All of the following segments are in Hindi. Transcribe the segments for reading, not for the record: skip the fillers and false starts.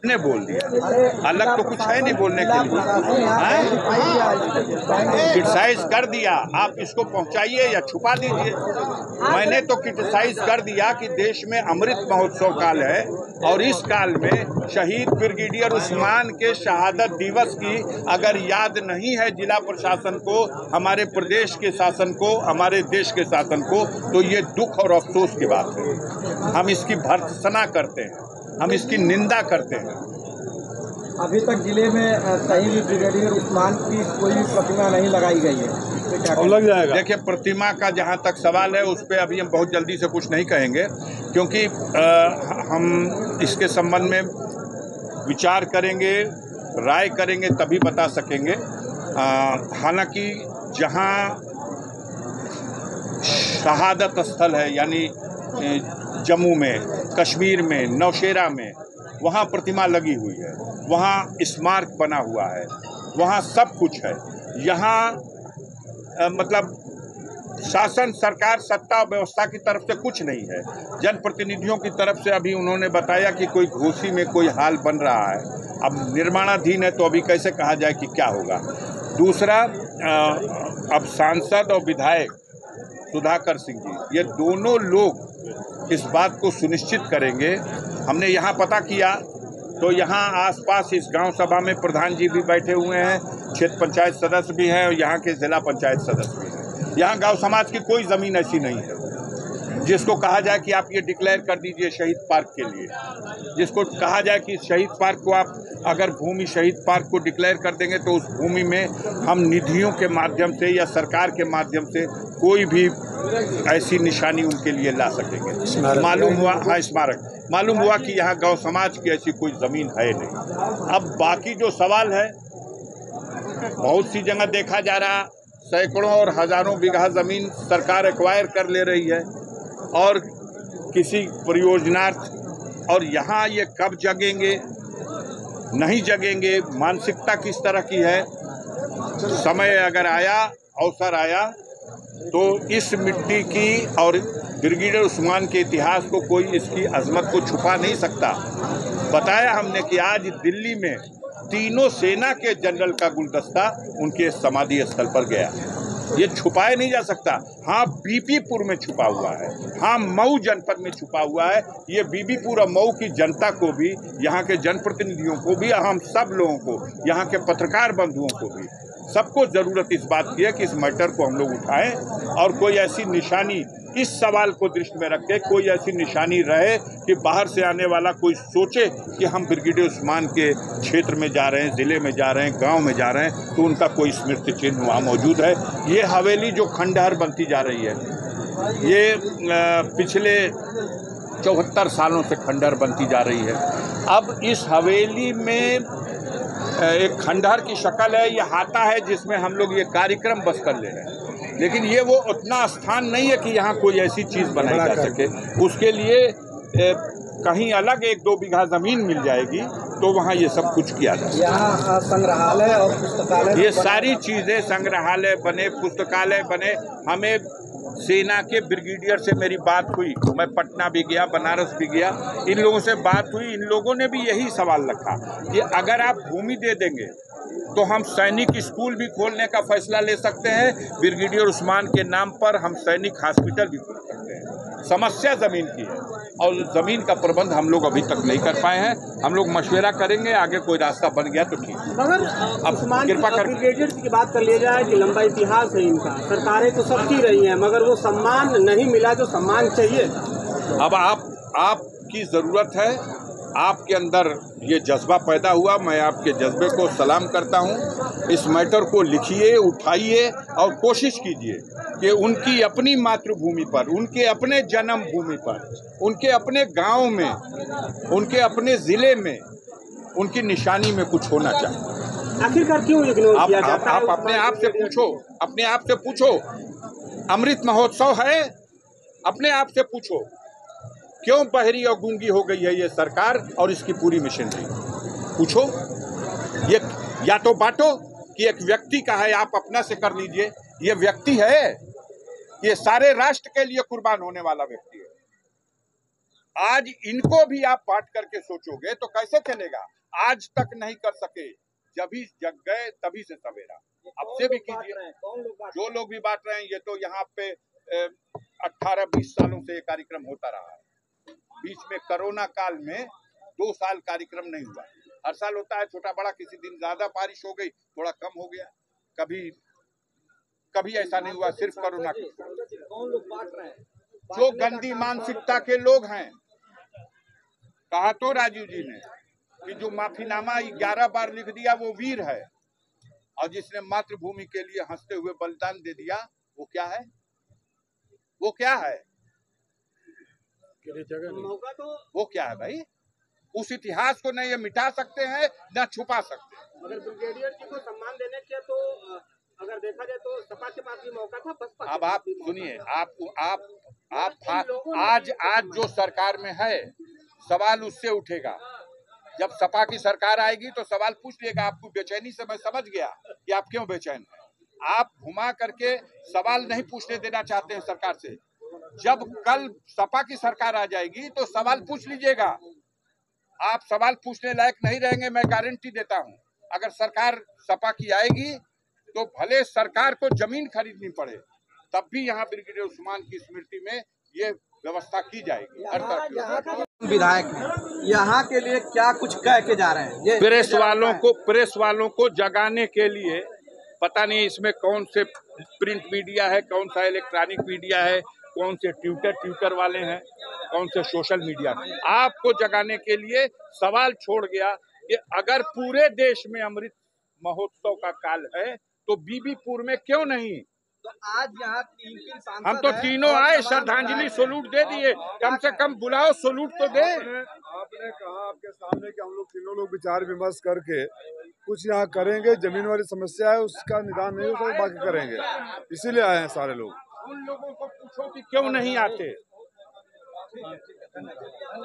ने बोल दिया, अलग तो कुछ है नहीं बोलने के लिए। क्रिटिसाइज कर दिया, आप इसको पहुंचाइए या छुपा दीजिए। मैंने तो क्रिटिसाइज कर दिया कि देश में अमृत महोत्सव काल है और इस काल में शहीद ब्रिगेडियर उस्मान के शहादत दिवस की अगर याद नहीं है जिला प्रशासन को, हमारे प्रदेश के शासन को, हमारे देश के शासन को, तो ये दुख और अफसोस की बात है। हम इसकी भर्त्सना करते हैं, हम इसकी निंदा करते हैं। अभी तक जिले में कहीं भी ब्रिगेडियर उस्मान की कोई प्रतिमा नहीं लगाई गई है, तो लग जाएगा। देखिए, प्रतिमा का जहां तक सवाल है उस पर अभी हम बहुत जल्दी से कुछ नहीं कहेंगे, क्योंकि हम इसके संबंध में विचार करेंगे, राय करेंगे, तभी बता सकेंगे। हालांकि जहां शहादत स्थल है, यानी जम्मू में, कश्मीर में, नौशेरा में, वहाँ प्रतिमा लगी हुई है, वहाँ स्मारक बना हुआ है, वहाँ सब कुछ है। यहाँ मतलब शासन, सरकार, सत्ता व्यवस्था की तरफ से कुछ नहीं है। जनप्रतिनिधियों की तरफ से अभी उन्होंने बताया कि कोई घोसी में कोई हाल बन रहा है। अब निर्माणाधीन है तो अभी कैसे कहा जाए कि क्या होगा। दूसरा, अब सांसद और विधायक सुधाकर सिंह जी, ये दोनों लोग इस बात को सुनिश्चित करेंगे। हमने यहाँ पता किया तो यहाँ आसपास इस गांव सभा में प्रधान जी भी बैठे हुए हैं, क्षेत्र पंचायत सदस्य भी हैं और यहाँ के जिला पंचायत सदस्य भी हैं। यहाँ गांव समाज की कोई ज़मीन ऐसी नहीं है जिसको कहा जाए कि आप ये डिक्लेयर कर दीजिए शहीद पार्क के लिए, जिसको कहा जाए कि शहीद पार्क को आप अगर भूमि शहीद पार्क को डिक्लेयर कर देंगे तो उस भूमि में हम निधियों के माध्यम से या सरकार के माध्यम से कोई भी ऐसी निशानी उनके लिए ला सकेंगे। मालूम हुआ, हाँ, स्मारक मालूम हुआ कि यहाँ गांव समाज की ऐसी कोई ज़मीन है नहीं। अब बाकी जो सवाल है, बहुत सी जगह देखा जा रहा, सैकड़ों और हज़ारों बीघा ज़मीन सरकार एक्वायर कर ले रही है और किसी परियोजनार्थ, और यहाँ ये कब जगेंगे, नहीं जगेंगे, मानसिकता किस तरह की है। समय अगर आया, अवसर आया, तो इस मिट्टी की और ब्रिगेडियर उस्मान के इतिहास को कोई इसकी अजमत को छुपा नहीं सकता। बताया हमने कि आज दिल्ली में तीनों सेना के जनरल का गुलदस्ता उनके समाधि स्थल पर गया। ये छुपाया नहीं जा सकता। हाँ, बीबीपुर में छुपा हुआ है, हाँ, मऊ जनपद में छुपा हुआ है। ये बीबीपुर और मऊ की जनता को भी, यहाँ के जनप्रतिनिधियों को भी, हम सब लोगों को, यहाँ के पत्रकार बंधुओं को भी, सबको ज़रूरत इस बात की है कि इस मैटर को हम लोग उठाएं और कोई ऐसी निशानी, इस सवाल को दृष्टि में रख के कोई ऐसी निशानी रहे कि बाहर से आने वाला कोई सोचे कि हम ब्रिगेडियर उस्मान के क्षेत्र में जा रहे हैं, ज़िले में जा रहे हैं, गांव में जा रहे हैं, तो उनका कोई स्मृति चिन्ह वहाँ मौजूद है। ये हवेली जो खंडहर बनती जा रही है, ये पिछले 74 सालों से खंडहर बनती जा रही है। अब इस हवेली में एक खंडहर की शक्ल है, ये हाता है जिसमें हम लोग ये कार्यक्रम बस कर ले रहे हैं, लेकिन ये वो उतना स्थान नहीं है कि यहाँ कोई ऐसी चीज़ बनाई जा सके। उसके लिए कहीं अलग 1-2 बीघा ज़मीन मिल जाएगी तो वहाँ ये सब कुछ किया जा सकता है। यहाँ संग्रहालय और पुस्तकालय, ये सारी चीज़ें, संग्रहालय बने, पुस्तकालय बने। हमें सेना के ब्रिगेडियर से मेरी बात हुई, मैं पटना भी गया, बनारस भी गया, इन लोगों से बात हुई। इन लोगों ने भी यही सवाल रखा कि अगर आप भूमि दे देंगे तो हम सैनिक स्कूल भी खोलने का फैसला ले सकते हैं, ब्रिगेडियर उस्मान के नाम पर हम सैनिक हॉस्पिटल भी खोल सकते हैं। समस्या ज़मीन की है और ज़मीन का प्रबंध हम लोग अभी तक नहीं कर पाए हैं। हम लोग मशवरा करेंगे, आगे कोई रास्ता बन गया तो ठीक है। मगर अब कृपा कर ब्रिगेडियर की बात कर लिया जाए कि लंबा इतिहास है इनका, सरकारें तो सबकी रही हैं, मगर वो सम्मान नहीं मिला जो सम्मान चाहिए। अब आपकी ज़रूरत है, आपके अंदर ये जज्बा पैदा हुआ, मैं आपके जज्बे को सलाम करता हूँ। इस मैटर को लिखिए, उठाइए और कोशिश कीजिए कि उनकी अपनी मातृभूमि पर, उनके अपने जन्मभूमि पर, उनके अपने गांव में, उनके अपने ज़िले में उनकी निशानी में कुछ होना चाहिए। आखिरकार क्यों इग्नोर किया जाता है? आप अपने आप से पूछो, अपने आप से पूछो। अमृत महोत्सव है, अपने आप से पूछो क्यों बहरी और गूंगी हो गई है ये सरकार और इसकी पूरी मशीनरी। पूछो, ये या तो बांटो कि एक व्यक्ति का है, आप अपना से कर लीजिए। ये व्यक्ति है, ये सारे राष्ट्र के लिए कुर्बान होने वाला व्यक्ति है। आज इनको भी आप बांट करके सोचोगे तो कैसे चलेगा। आज तक नहीं कर सके, जब ही जग गए तभी से सवेरा। अब से भी कीजिए। जो लोग भी बांट रहे हैं, ये तो यहाँ पे 18-20 सालों से ये कार्यक्रम होता रहा है। बीच में कोरोना काल में 2 साल कार्यक्रम नहीं हुआ। हर साल होता है छोटा बड़ा, किसी दिन ज्यादा बारिश हो गई, थोड़ा कम हो गया, कभी ऐसा नहीं हुआ, सिर्फ कोरोना के। कौन लोग बांट रहे हैं? जो गंदी मानसिकता के लोग हैं। कहा तो राजीव जी ने कि जो माफीनामा 11 बार लिख दिया वो वीर है, और जिसने मातृभूमि के लिए हंसते हुए बलिदान दे दिया वो क्या है? वो क्या है? मौका तो वो क्या है भाई? उस इतिहास को न ये मिटा सकते हैं न छुपा सकते हैं। अगर ब्रिगेडियर जी को सम्मान देने के तो अगर देखा जाए तो सपा के पास भी मौका था, बसपा। अब आप सुनिए, आज जो सरकार में है सवाल उससे उठेगा। जब सपा की सरकार आएगी तो सवाल पूछ लेगा। आपको बेचैनी से मैं समझ गया कि आप क्यों बेचैन हैं। आप घुमा करके सवाल नहीं पूछने देना चाहते हैं सरकार से। जब कल सपा की सरकार आ जाएगी तो सवाल पूछ लीजिएगा। आप सवाल पूछने लायक नहीं रहेंगे, मैं गारंटी देता हूं। अगर सरकार सपा की आएगी तो भले सरकार को जमीन खरीदनी पड़े, तब भी यहाँ ब्रिगेडियर उस्मान की स्मृति में ये व्यवस्था की जाएगी। हर तरह की विधायक हैं, यहाँ के लिए क्या कुछ कह के जा रहे हैं? प्रेस वालों को जगाने के लिए, पता नहीं इसमें कौन से प्रिंट मीडिया है, कौन सा इलेक्ट्रॉनिक मीडिया है, कौन से ट्विटर वाले हैं, कौन से सोशल मीडिया, आपको जगाने के लिए सवाल छोड़ गया कि अगर पूरे देश में अमृत महोत्सव का काल है तो बीबीपुर में क्यों नहीं? तो आज यहाँ 3 सांसद हम तो तीनों आए, श्रद्धांजलि सैल्यूट दे दिए। कम से कम बुलाओ, सैल्यूट तो दे। आपने कहा आपके सामने कि हम लोग तीनों लोग विचार विमर्श करके कुछ यहाँ करेंगे। जमीन वाली समस्या है, उसका निदान नहीं हो तो बाकी करेंगे, इसीलिए आए हैं सारे लोग। उन लोगों को पूछो कि क्यों नहीं आते।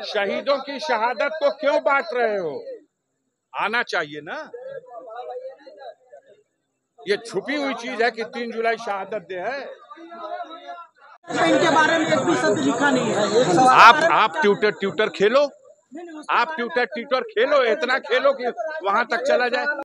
शहीदों की शहादत को क्यों बांट रहे हो? आना चाहिए ना। ये छुपी हुई चीज है कि 3 जुलाई शहादत डे है। इनके बारे में एक भी शब्द लिखा नहीं है। आप ट्विटर खेलो, आप ट्विटर खेलो, इतना खेलो कि वहां तक चला जाए।